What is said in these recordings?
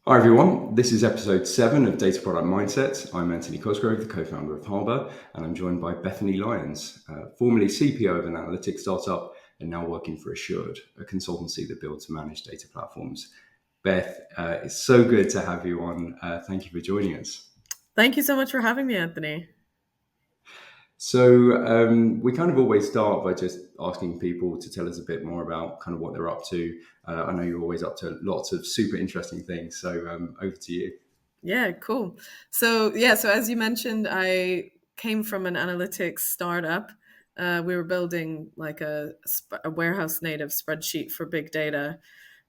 Hi everyone, this is episode 7 of Data Product Mindsets. I'm Anthony Cosgrove, the co-founder of Harbr, and I'm joined by Bethany Lyons, formerly CPO of an analytics startup and now working for Assured, a consultancy that builds and manages data platforms. Beth, it's so good to have you on. Thank you for joining us. Thank you so much for having me, Anthony. So we kind of always start by just asking people to tell us a bit more about kind of what they're up to. I know you're always up to lots of super interesting things, so over to you. Yeah, cool. So as you mentioned, I came from an analytics startup. We were building like a warehouse native spreadsheet for big data.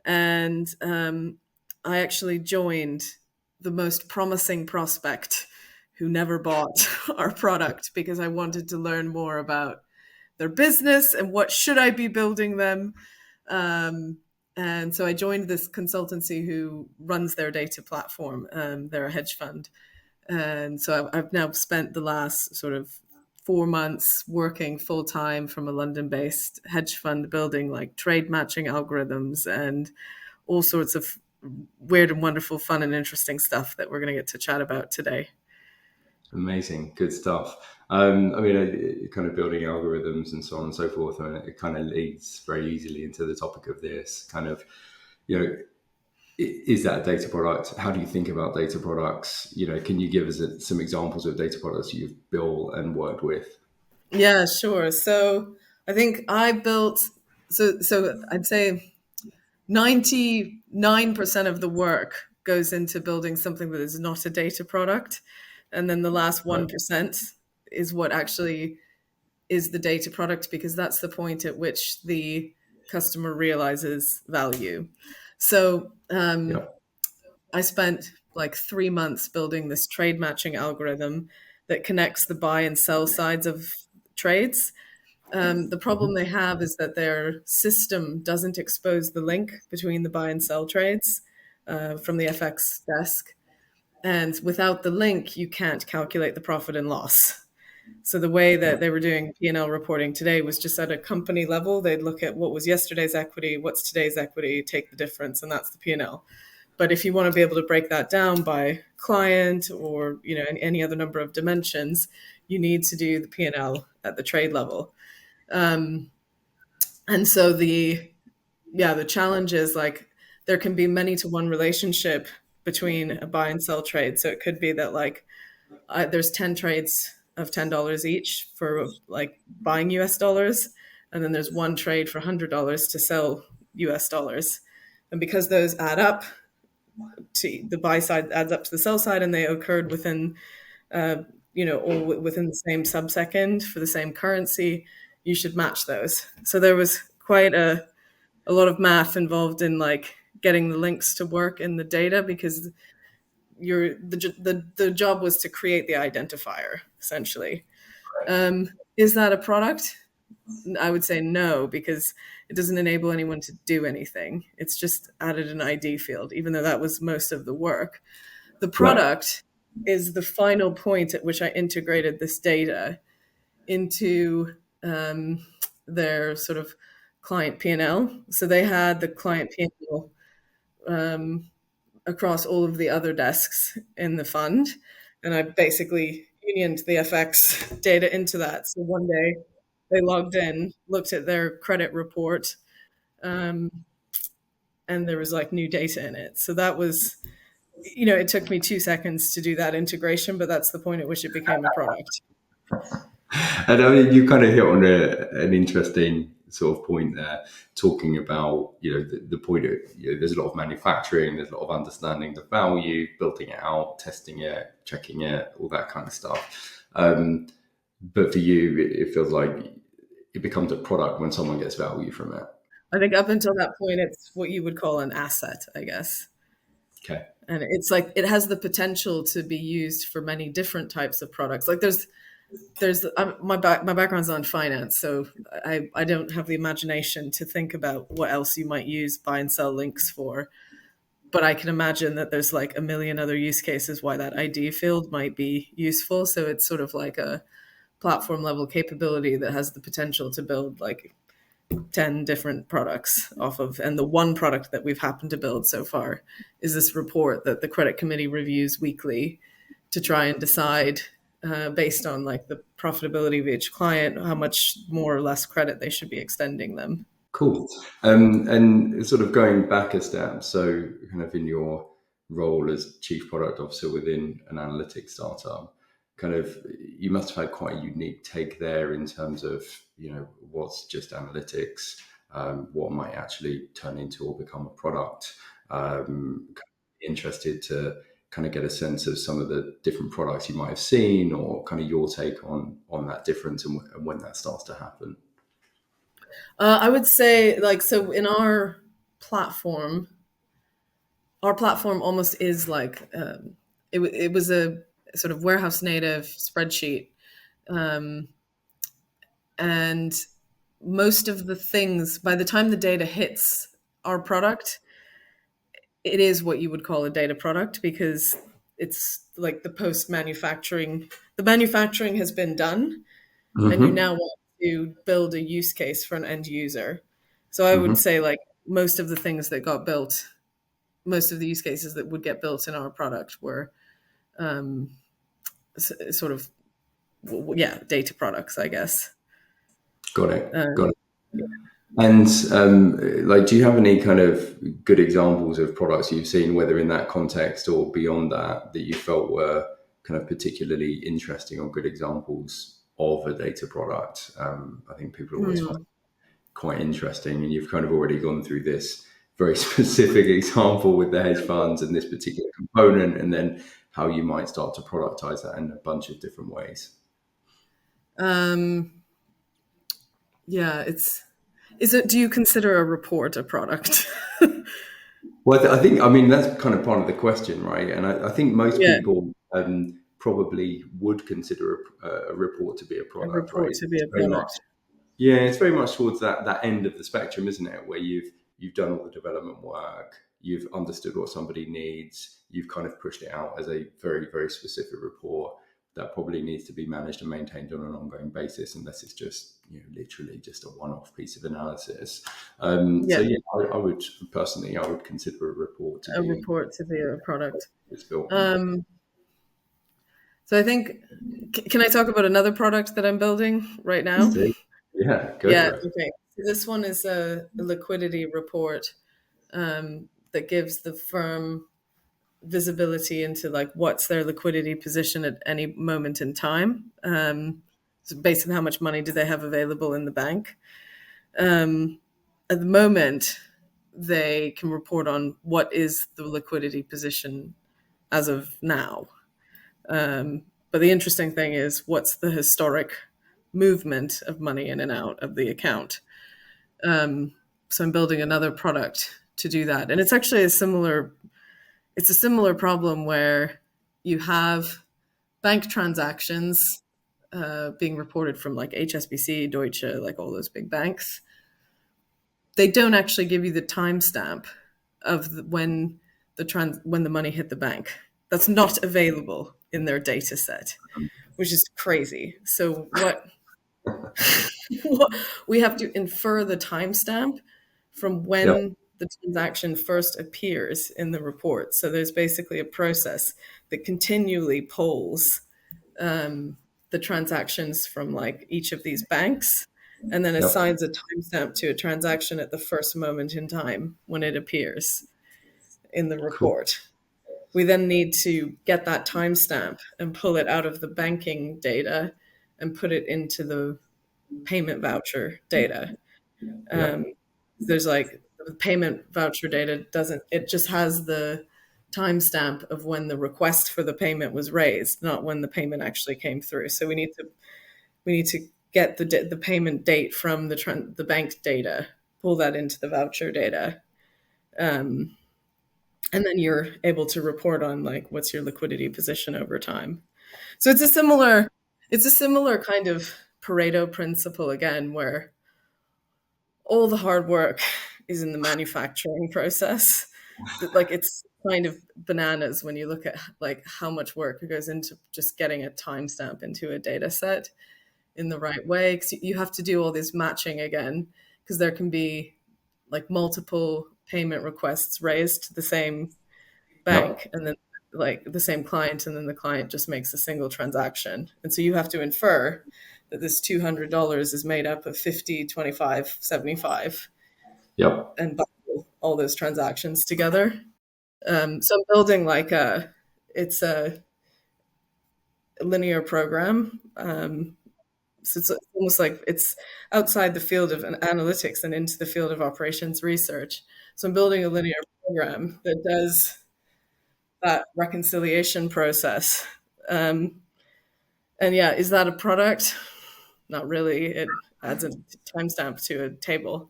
And I actually joined the most promising prospect who never bought our product because I wanted to learn more about their business and what should I be building them. Um, and so I joined this consultancy who runs their data platform. They're a hedge fund. And so I've now spent the last sort of 4 months working full time from a London based hedge fund building like trade matching algorithms and all sorts of weird and wonderful, fun and interesting stuff that we're going to get to chat about today. Amazing, good stuff. Kind of building algorithms and so on and so forth, and it kind of leads very easily into the topic of this kind of, you know, is that a data product? How do you think about data products? Can you give us some examples of data products you've built and worked with? Yeah, sure. So I think I built, so I'd say 99% of the work goes into building something that is not a data product. And then the last Right. 1% is what actually is the data product because that's the point at which the customer realizes value. So Yeah. I spent like 3 months building this trade matching algorithm that connects the buy and sell sides of trades. The problem they have is that their system doesn't expose the link between the buy and sell trades from the FX desk. And without the link, you can't calculate the profit and loss. So the way that Yeah. they were doing P&L reporting today was just at a company level. They'd look at what was yesterday's equity, what's today's equity, take the difference, and that's the P&L. But if you want to be able to break that down by client or any other number of dimensions, you need to do the P&L at the trade level. Um, and so the challenge is like there can be many to one relationship between a buy and sell trade. So it could be that like there's 10 trades of $10 each for like buying US dollars, and then there's one trade for $100 to sell US dollars. And because those add up, to the buy side adds up to the sell side, and they occurred within all within the same subsecond for the same currency, you should match those. So there was quite a lot of math involved in like getting the links to work in the data because the job was to create the identifier essentially. Is that a product? I would say no, because it doesn't enable anyone to do anything. It's just added an ID field, even though that was most of the work. The Right. product is the final point at which I integrated this data into their sort of client P&L. So they had the client P&L um, across all of the other desks in the fund. And I basically unioned the FX data into that. So one day they logged in, looked at their credit report, um, and there was like new data in it. So that was, it took me 2 seconds to do that integration, but that's the point at which it became a product. And I mean, you kind of hit on an interesting sort of point there, talking about the point of there's a lot of manufacturing, there's a lot of understanding the value, building it out, testing it, checking it, all that kind of stuff. But for you, it feels like it becomes a product when someone gets value from it. I think up until that point, it's what you would call an asset, I guess. Okay. And it's like it has the potential to be used for many different types of products. Like there's my background's on finance, so I don't have the imagination to think about what else you might use buy and sell links for. But I can imagine that there's like a million other use cases why that ID field might be useful. So it's sort of like a platform level capability that has the potential to build like 10 different products off of, and the one product that we've happened to build so far is this report that the credit committee reviews weekly to try and decide, based on like the profitability of each client, how much more or less credit they should be extending them. Cool. And sort of going back a step, so kind of in your role as chief product officer within an analytics startup, kind of you must have had quite a unique take there in terms of, what's just analytics, what might actually turn into or become a product. Interested to kind of get a sense of some of the different products you might have seen, or kind of your take on that difference and when that starts to happen. I would say, like, so in our platform almost is like, it was a sort of warehouse native spreadsheet, um, and most of the things, by the time the data hits our product, it is what you would call a data product, because it's like the manufacturing has been done, and you Mm-hmm. now want to build a use case for an end user. So I Mm-hmm. would say, like, most of the things that got built, most of the use cases that would get built in our product were, um, sort of, yeah, data products, I guess. Got it. Got Um, it. And like, do you have any kind of good examples of products you've seen, whether in that context or beyond that, that you felt were kind of particularly interesting or good examples of a data product? I think people always find hmm, it quite interesting, and you've kind of already gone through this very specific example with the hedge funds and this particular component, and then how you might start to productize that in a bunch of different ways. um, yeah, is it, do you consider a report a product? Well, I think, I mean, that's kind of part of the question, right? And I think most Yeah, people probably would consider a report to be a a product, right? report to be It's a very much, product. yeah, it's very much towards that end of the spectrum, isn't it? Where you've done all the development work, you've understood what somebody needs, you've kind of pushed it out as a very, very specific report that probably needs to be managed and maintained on an ongoing basis, unless it's just, literally just a one-off piece of analysis. So Yeah, yeah, I would personally, I would consider a report to a be report to be a product. it's built on. Um, so I think, can I talk about another product that I'm building right now? Yeah, go Yeah, for it. okay. So this one is a liquidity report, that gives the firm visibility into like what's their liquidity position at any moment in time. So based on how much money do they have available in the bank. Um, at the moment, they can report on what is the liquidity position as of now. But the interesting thing is, what's the historic movement of money in and out of the account. So I'm building another product to do that, and it's actually it's a similar problem where you have bank transactions, being reported from like HSBC, Deutsche, like all those big banks. They don't actually give you the timestamp of when the money hit the bank. That's not available in their data set, which is crazy. So we have to infer the timestamp from Yep. when the transaction first appears in the report. So there's basically a process that continually polls, the transactions from like each of these banks, and then Yep. assigns a timestamp to a transaction at the first moment in time when it appears in the Cool. report. We then need to get that timestamp and pull it out of the banking data and put it into the payment voucher data. Yep. Um, there's like the payment voucher data doesn't, it just has the timestamp of when the request for the payment was raised, not when the payment actually came through. So we need to get the payment date from the bank data, pull that into the voucher data, um, and then you're able to report on like what's your liquidity position over time. So it's a similar kind of Pareto principle again, where all the hard work is in the manufacturing process. That, like, it's kind of bananas when you look at like how much work goes into just getting a timestamp into a data set in the right way, because you have to do all this matching again, because there can be like multiple payment requests raised to the same Yep. bank, and then like the same client, and then the client just makes a single transaction. And so you have to infer that this $200 is made up of 50, 25, 75, Yep. and bundle all those transactions together. So I'm building like it's a linear program. So it's almost like it's outside the field of analytics and into the field of operations research. So I'm building a linear program that does that reconciliation process. Um, and yeah, is that a product? Not really. It adds a timestamp to a table.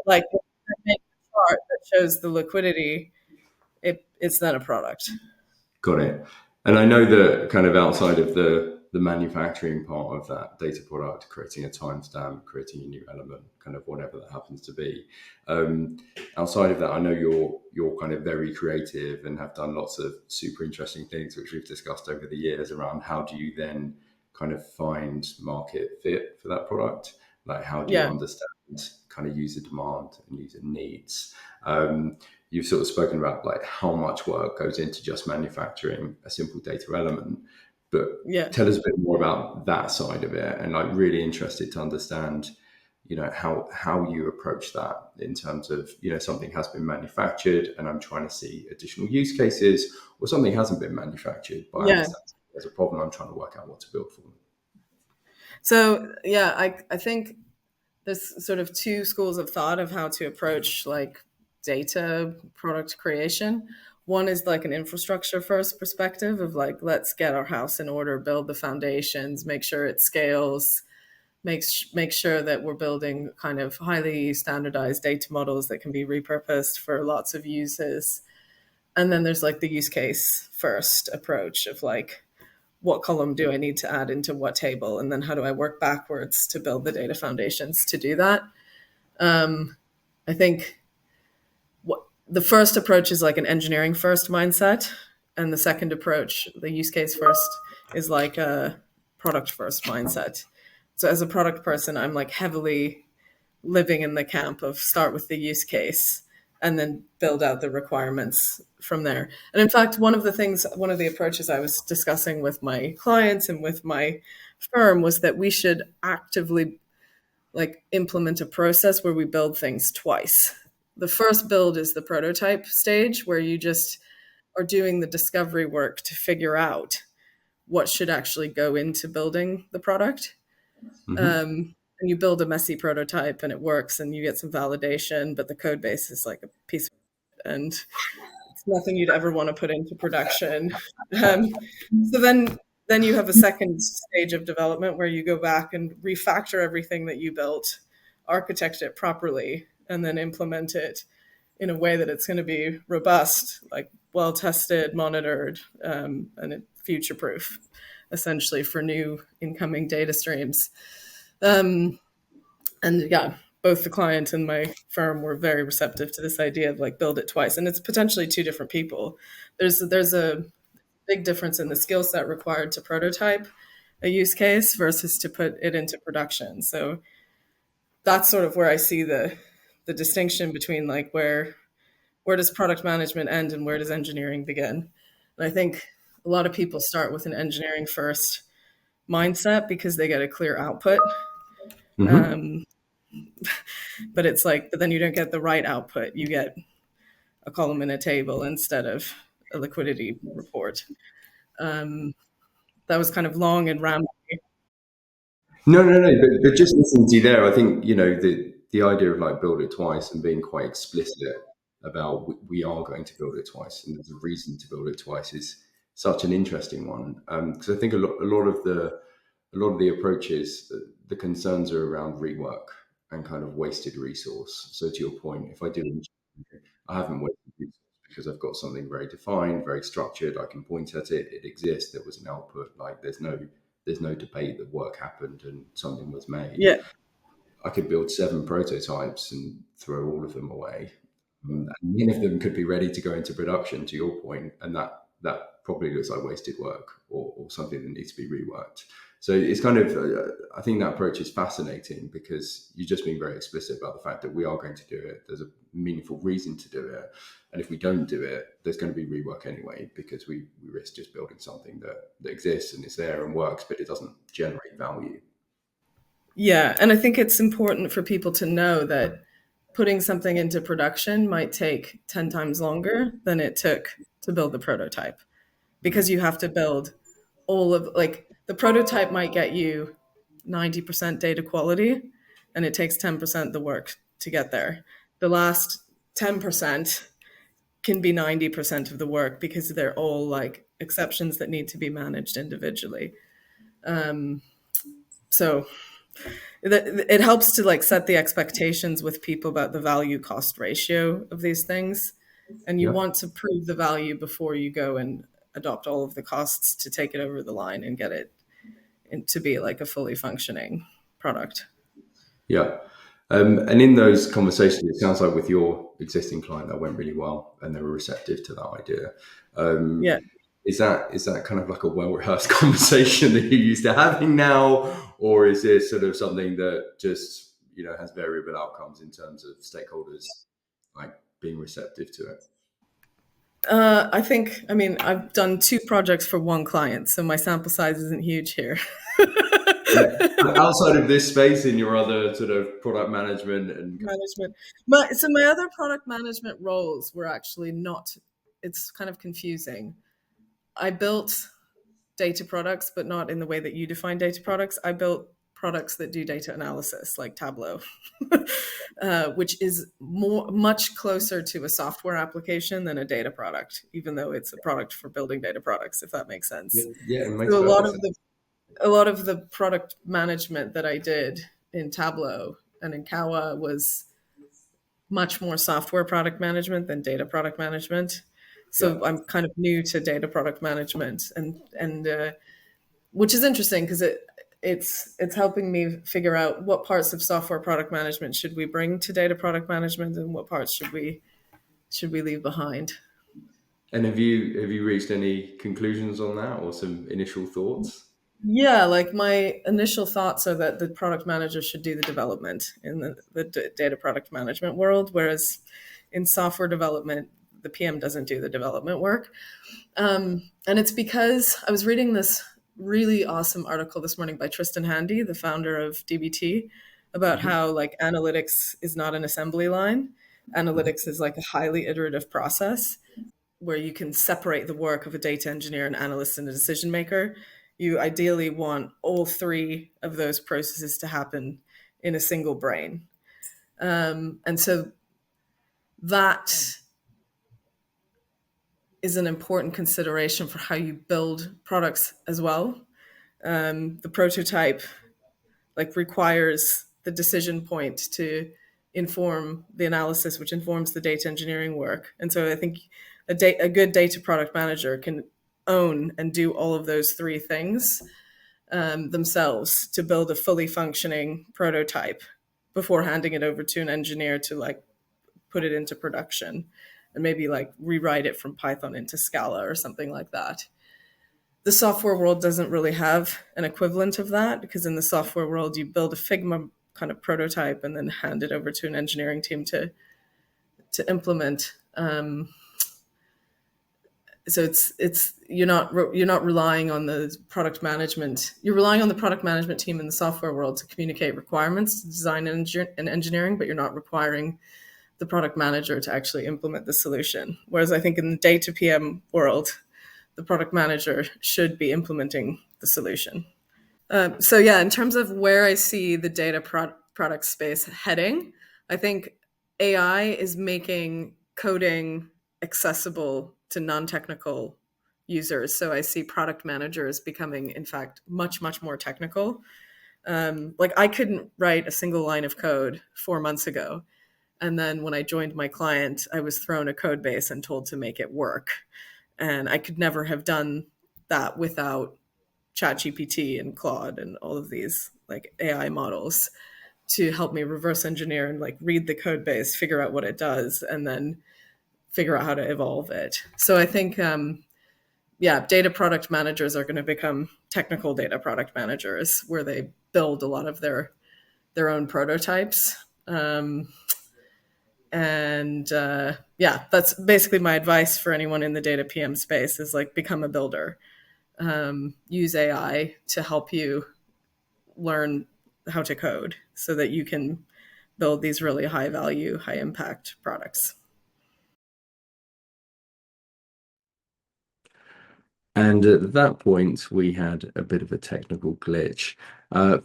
Like if I make a chart that shows the liquidity, it's not a product. Got it. And I know that kind of outside of the manufacturing part of that data product, creating a timestamp, creating a new element, kind of whatever that happens to be. Um, Outside of that, I know you're kind of very creative and have done lots of super interesting things, which we've discussed over the years around how do you then kind of find market fit for that product? Like how do you Yeah, understand kind of user demand and user needs? You've sort of spoken about like how much work goes into just manufacturing a simple data element, but yeah, tell us a bit more about that side of it, and like really interested to understand, how you approach that in terms of, something has been manufactured and I'm trying to see additional use cases, or something hasn't been manufactured but I yeah. understand there's a problem, I'm trying to work out what to build for them. So yeah, I think there's sort of two schools of thought of how to approach like data product creation. One is like an infrastructure first perspective of like, let's get our house in order, build the foundations, make sure it scales, make sure that we're building kind of highly standardized data models that can be repurposed for lots of uses. And then there's like the use case first approach of like, what column do I need to add into what table? And then how do I work backwards to build the data foundations to do that? I think what the first approach is like an engineering first mindset. And the second approach, the use case first, is like a product first mindset. So as a product person, I'm like heavily living in the camp of start with the use case and then build out the requirements from there. And in fact, one of the approaches I was discussing with my clients and with my firm was that we should actively like implement a process where we build things twice. The first build is the prototype stage where you just are doing the discovery work to figure out what should actually go into building the product. Hmm. And you build a messy prototype and it works and you get some validation, but the code base is like a piece of and it's nothing you'd ever want to put into production. Um, so then you have a second stage of development where you go back and refactor everything that you built, architect it properly, and then implement it in a way that it's going to be robust, like well tested, monitored, and future proof, essentially for new incoming data streams. Um, and yeah, both the client and my firm were very receptive to this idea of like build it twice, and it's potentially two different people. There's a big difference in the skill set required to prototype a use case versus to put it into production. So that's sort of where I see the distinction between like where does product management end and where does engineering begin. And I think a lot of people start with an engineering first mindset because they get a clear output. Hmm. Um, but it's like, but then you don't get the right output. You get a column in a table instead of a liquidity report. Um, that was kind of long and rambling. No, no, no. But just listening to you there, I think the idea of like build it twice and being quite explicit about we are going to build it twice and there's a reason to build it twice is such an interesting one. Because I think a lot of the approaches, the concerns are around rework and kind of wasted resource. So to your point, if I do engineering, I haven't wasted resource because I've got something very defined, very structured. I can point at it. It exists. There was an output. Like there's no debate that work happened and something was made. Yeah, I could build 7 prototypes and throw all of them away. And none of them could be ready to go into production, to your point, and that probably looks like wasted work or something that needs to be reworked. So it's kind of, I think that approach is fascinating because you're just being very explicit about the fact that we are going to do it. There's a meaningful reason to do it. And if we don't do it, there's going to be rework anyway, because we risk just building something that exists and is there and works, but it doesn't generate value. Yeah, and I think it's important for people to know that putting something into production might take 10 times longer than it took to build the prototype, because you have to build all of, like, the prototype might get you 90% data quality and it takes 10% the work to get there. The last 10% can be 90% of the work because they're all like exceptions that need to be managed individually. So it helps to like set the expectations with people about the value cost ratio of these things. And you Yeah. want to prove the value before you go and adopt all of the costs to take it over the line and get it to be like a fully functioning product. Yeah. And in those conversations, it sounds like with your existing client that went really well and they were receptive to that idea. Um, Yeah. is that kind of like a well rehearsed conversation that you're used to having now, or is it sort of something that just has variable outcomes in terms of stakeholders like being receptive to it? I mean, I've done two projects for one client, so my sample size isn't huge here. Yeah. Outside of this space, in your other sort of product management and Management. My other product management roles were actually not, it's kind of confusing. I built data products, but not in the way that you define data products. I built products that do data analysis, like Tableau, which is much closer to a software application than a data product, even though it's a product for building data products, if that makes yeah, sense. yeah, it makes So perfect sense. a lot of the product management that I did in Tableau and in Kawa was much more software product management than data product management. Yeah. So I'm kind of new to data product management, and which is interesting because it's helping me figure out what parts of software product management should we bring to data product management and what parts should we leave behind. And have you reached any conclusions on that or some initial thoughts? Yeah, like my initial thoughts are that the product manager should do the development in the data product management world, whereas in software development, the PM doesn't do the development work. And it's because I was reading this really awesome article this morning by Tristan Handy, the founder of DBT, about Hmm. how like analytics is not an assembly line. Analytics is like a highly iterative process where you can separate the work of a data engineer, an analyst, and a decision maker. You ideally want all three of those processes to happen in a single brain. And so that is an important consideration for how you build products as well. The prototype like requires the decision point to inform the analysis, which informs the data engineering work. And so I think a good data product manager can own and do all of those three things themselves to build a fully functioning prototype before handing it over to an engineer to like put it into production and maybe like rewrite it from Python into Scala or something like that. The software world doesn't really have an equivalent of that because in the software world, you build a Figma kind of prototype and then hand it over to an engineering team to implement. So it's you're not relying on the product management. You're relying on the product management team in the software world to communicate requirements to design and engineering, but you're not requiring the product manager to actually implement the solution. Whereas I think in the data PM world, the product manager should be implementing the solution. So yeah, in terms of where I see the data product space heading, I think AI is making coding accessible to non-technical users. So I see product managers becoming, in fact, much, much more technical. Like I couldn't write a single line of code 4 months ago. And then when I joined my client, I was thrown a code base and told to make it work. And I could never have done that without ChatGPT and Claude and all of these like AI models to help me reverse engineer and like read the code base, figure out what it does, and then figure out how to evolve it. So I think yeah, data product managers are going to become technical data product managers, where they build a lot of their own prototypes. And yeah, that's basically my advice for anyone in the data PM space, is like, become a builder. Use AI to help you learn how to code so that you can build these really high value, high impact products. And at that point, we had a bit of a technical glitch.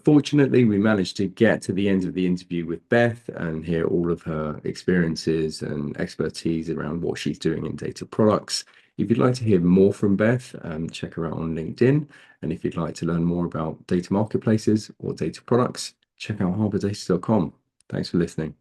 Fortunately, we managed to get to the end of the interview with Beth and hear all of her experiences and expertise around what she's doing in data products. If you'd like to hear more from Beth, check her out on LinkedIn. And if you'd like to learn more about data marketplaces or data products, check out harbordata.com. Thanks for listening.